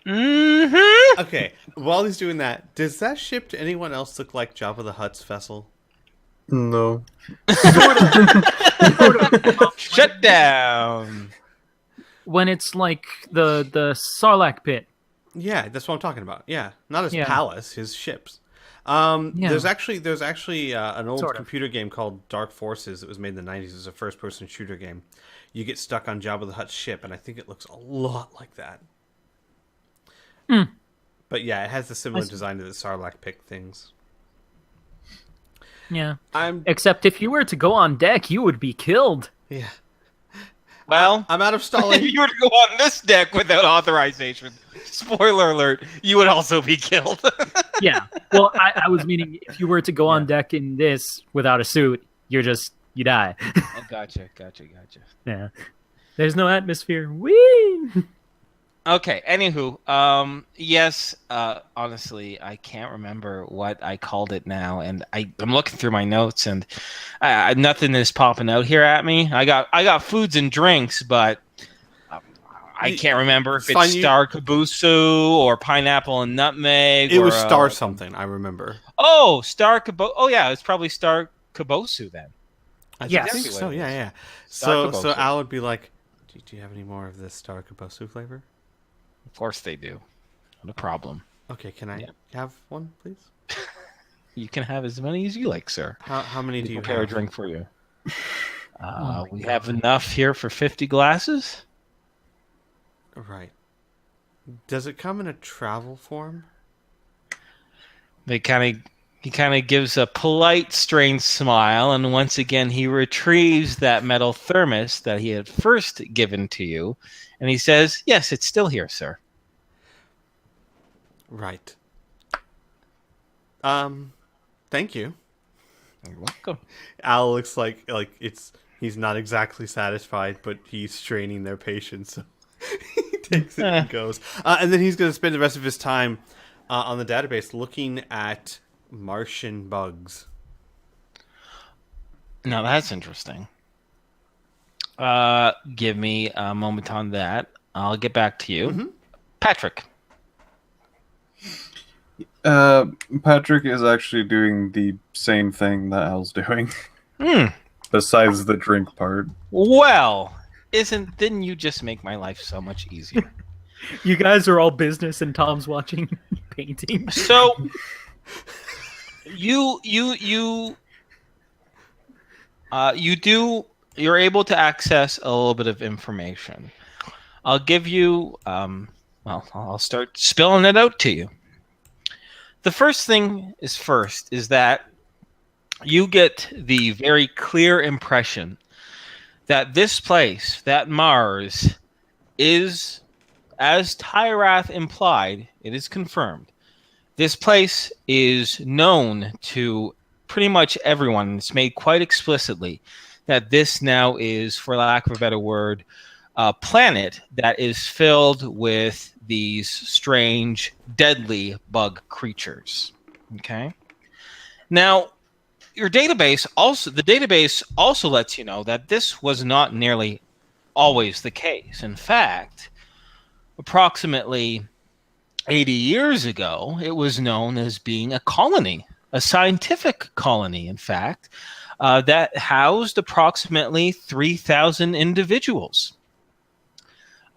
Okay, while he's doing that, does that ship to anyone else look like Jabba the Hutt's vessel? No. Shut down. When it's like the Sarlacc pit. Yeah, that's what I'm talking about. Yeah, not his Yeah. palace, his ships. Yeah. There's actually an old Sort of. computer game called Dark Forces that was made in the 90s. It's a first-person shooter game. You get stuck on Jabba the Hutt's ship, and I think it looks a lot like that. But yeah, it has the similar design to the Sarlacc pit things. Yeah. I'm Except if you were to go on deck, you would be killed. yeah. Well, I'm out of stalling. if you were to go on this deck without authorization, spoiler alert, you would also be killed. Yeah. Well, I was meaning if you were to go on deck in this without a suit, you die. Oh, gotcha. Yeah. There's no atmosphere. Whee! Okay, anywho, yes, honestly, I can't remember what I called it now, and I'm looking through my notes, and nothing is popping out here at me. I got foods and drinks, but I can't remember if it's Star Kabusu or Pineapple and Nutmeg. It was Star something, I remember. Oh, Star Kabusu. Oh, yeah, it's probably Star Kabusu then. I think so, yeah. Star So Kabusu. Al would be like, do you have any more of this Star Kabusu flavor? Of course they do. Not a problem. Okay, can I have one, please? You can have as many as you like, sir. How many do you Prepare a have? drink for you. We have enough here for 50 glasses. Right. Does it come in a travel form? He kind of gives a polite, strange smile, and once again he retrieves that metal thermos that he had first given to you, and he says, "Yes, it's still here, sir." Right. Thank you. You're welcome. Al looks like he's not exactly satisfied, but he's straining their patience. So he takes it and goes. And then he's going to spend the rest of his time on the database looking at Martian bugs. Now that's interesting. Give me a moment on that. I'll get back to you. Mm-hmm. Patrick. Patrick is actually doing the same thing that Al's doing. Hmm. Besides the drink part. Well, didn't you just make my life so much easier? You guys are all business, and Tom's watching painting. So you're able to access a little bit of information. I'll give you I'll start spilling it out to you. The first thing is that you get the very clear impression that this place, that Mars, is, as Tyrath implied, it is confirmed. This place is known to pretty much everyone. It's made quite explicitly that this now is, for lack of a better word, a planet that is filled with these strange, deadly bug creatures. Okay? Now, the database also lets you know that this was not nearly always the case. In fact, approximately 80 years ago, it was known as being a colony, a scientific colony, in fact, that housed approximately 3,000 individuals.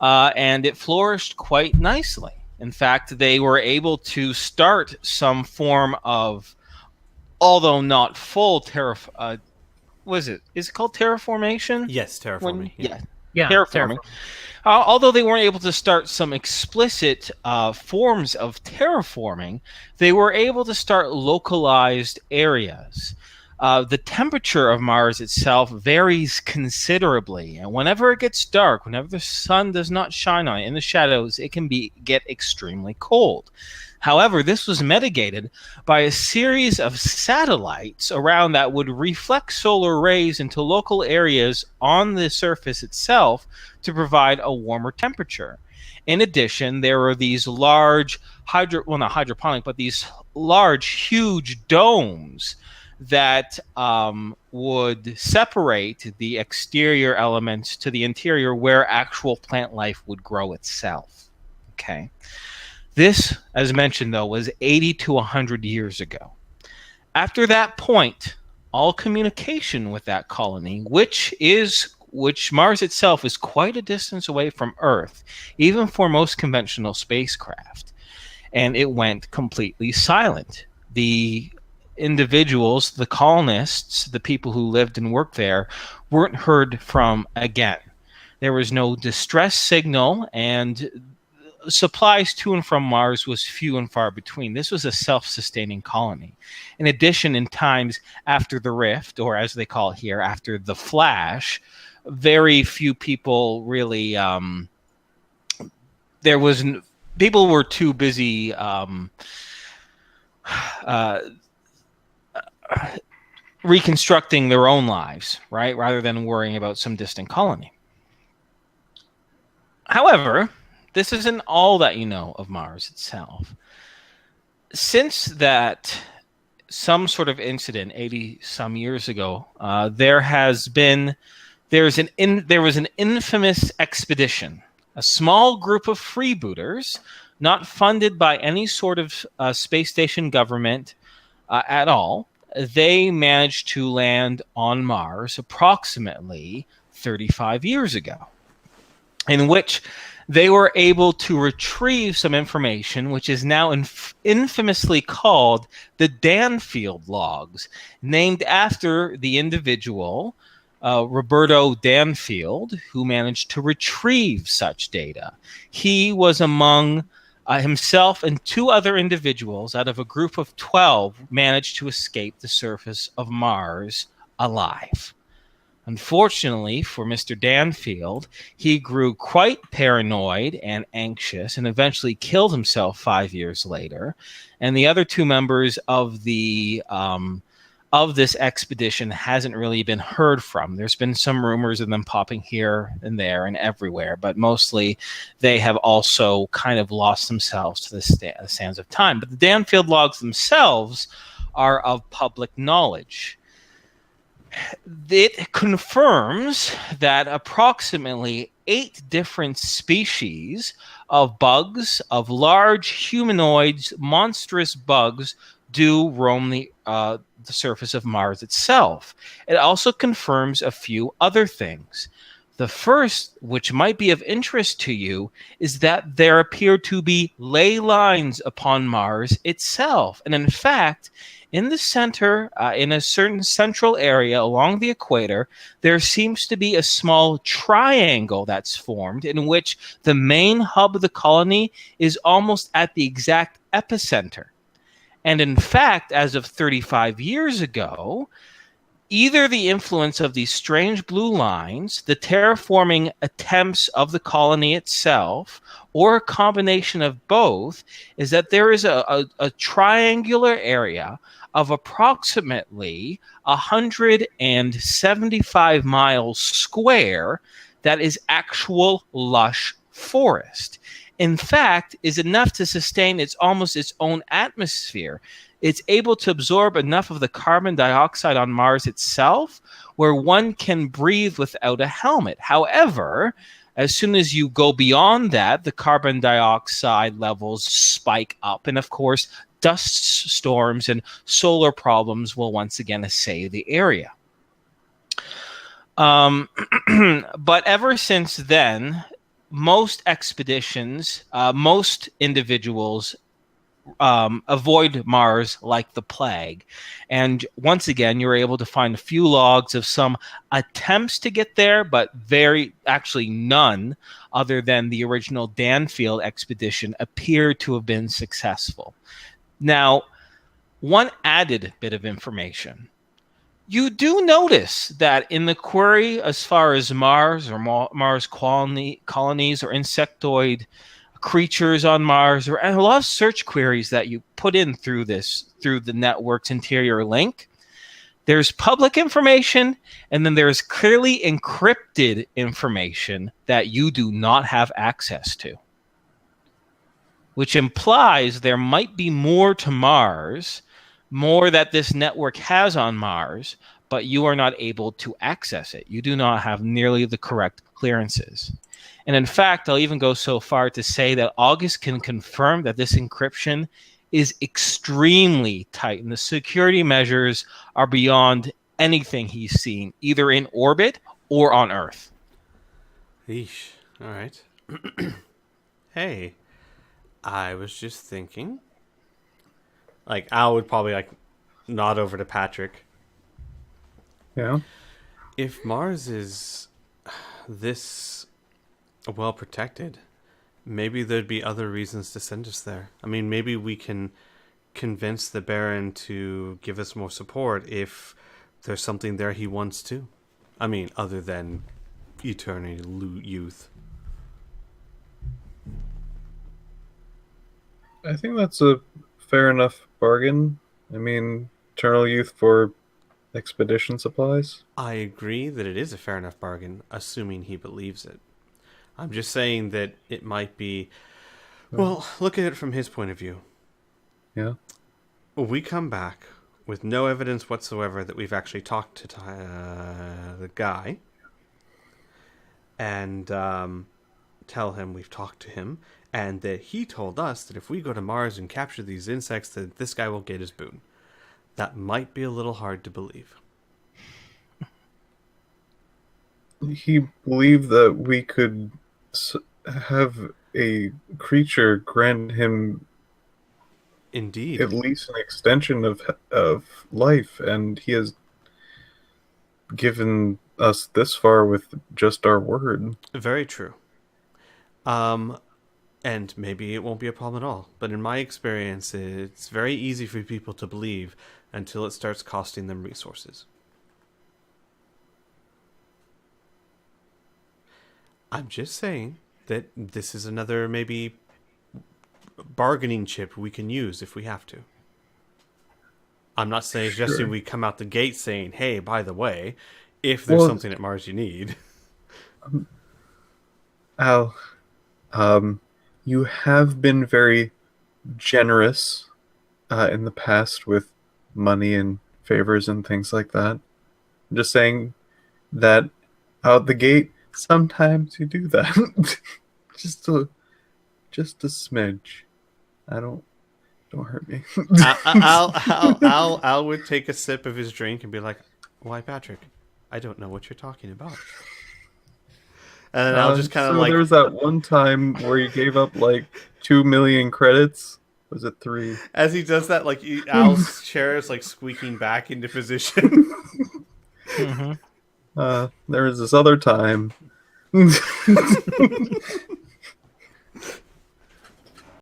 And it flourished quite nicely. In fact, they were able to start some form of, although not full is it called terraformation? Yes, terraforming. Yeah, terraforming. Although they weren't able to start some explicit forms of terraforming, they were able to start localized areas. The temperature of Mars itself varies considerably, and whenever it gets dark, whenever the sun does not shine on it in the shadows, it can get extremely cold. However, this was mitigated by a series of satellites around that would reflect solar rays into local areas on the surface itself to provide a warmer temperature. In addition, there were these large not hydroponic, but these large, huge domes that would separate the exterior elements to the interior where actual plant life would grow itself. Okay. This, as mentioned, though, was 80 to 100 years ago. After that point, all communication with that colony, which Mars itself is quite a distance away from Earth, even for most conventional spacecraft, and it went completely silent. The individuals, the colonists, the people who lived and worked there, weren't heard from again. There was no distress signal, and supplies to and from Mars was few and far between. This was a self-sustaining colony. In addition, in times after the rift, or as they call it here, after the flash, very few people really people were too busy reconstructing their own lives, right, rather than worrying about some distant colony. However, this isn't all that you know of Mars itself. Since that some sort of incident 80 some years ago, there was an infamous expedition, a small group of freebooters, not funded by any sort of space station government at all. They managed to land on Mars approximately 35 years ago, in which they were able to retrieve some information, which is now infamously called the Danfield logs, named after the individual, Roberto Danfield, who managed to retrieve such data. He was among himself and two other individuals out of a group of 12 managed to escape the surface of Mars alive. Unfortunately for Mr. Danfield, he grew quite paranoid and anxious and eventually killed himself 5 years later. And the other two members of this expedition hasn't really been heard from. There's been some rumors of them popping here and there and everywhere, but mostly they have also kind of lost themselves to the sands of time. But the Danfield logs themselves are of public knowledge. It confirms that approximately 8 different species of bugs, of large humanoids, monstrous bugs, do roam the surface of Mars itself. It also confirms a few other things. The first, which might be of interest to you, is that there appear to be ley lines upon Mars itself. And in fact, in the center, in a certain central area along the equator, there seems to be a small triangle that's formed in which the main hub of the colony is almost at the exact epicenter. And in fact, as of 35 years ago, either the influence of these strange blue lines, the terraforming attempts of the colony itself, or a combination of both, is that there is a triangular area of approximately 175 miles square that is actual lush forest. In fact, is enough to sustain its own atmosphere. It's able to absorb enough of the carbon dioxide on Mars itself where one can breathe without a helmet. However, as soon as you go beyond that, the carbon dioxide levels spike up. And of course, dust storms and solar problems will once again assail the area. But ever since then, most expeditions, most individuals avoid Mars like the plague. And once again, you're able to find a few logs of some attempts to get there, but actually none other than the original Danfield expedition appear to have been successful. Now, one added bit of information. You do notice that in the query the query as far as Mars or Mars colonies or insectoid creatures on Mars, or a lot of search queries that you put in through the network's interior link, there's public information and then there's clearly encrypted information that you do not have access to, which implies there might be more to Mars, more that this network has on Mars, but you are not able to access it. You do not have nearly the correct clearances. And in fact, I'll even go so far to say that August can confirm that this encryption is extremely tight, and the security measures are beyond anything he's seen, either in orbit or on Earth. Eesh. All right. Hey, I was just thinking. Like, Al would probably nod over to Patrick. Yeah. If Mars is this well protected, maybe there'd be other reasons to send us there. I mean, maybe we can convince the Baron to give us more support if there's something there he wants to. I mean, other than eternal youth. I think that's a fair enough bargain. I mean, eternal youth for expedition supplies. I agree that it is a fair enough bargain, assuming he believes it. I'm just saying that it might be... Well, look at it from his point of view. Yeah. We come back with no evidence whatsoever that we've actually talked to the guy, and tell him we've talked to him, and that he told us that if we go to Mars and capture these insects, that this guy will get his boon. That might be a little hard to believe. He believed that we could have a creature grant him Indeed. at least an extension of life, and he has given us this far with just our word. Very true. And maybe it won't be a problem at all. But in my experience, it's very easy for people to believe until it starts costing them resources. I'm just saying that this is another maybe bargaining chip we can use if we have to. I'm not suggesting we come out the gate saying, hey, by the way, if there's something at Mars you need. Al, you have been very generous in the past with money and favors and things like that. I'm just saying that out the gate, sometimes you do that. just a smidge. Don't hurt me. Al would take a sip of his drink and be like, "Why, Patrick? I don't know what you're talking about." And then I'll just kind of there was that one time where you gave up like 2 million credits. Was it 3? As he does that, like Al's chair is like squeaking back into position. Mm-hmm. There was this other time.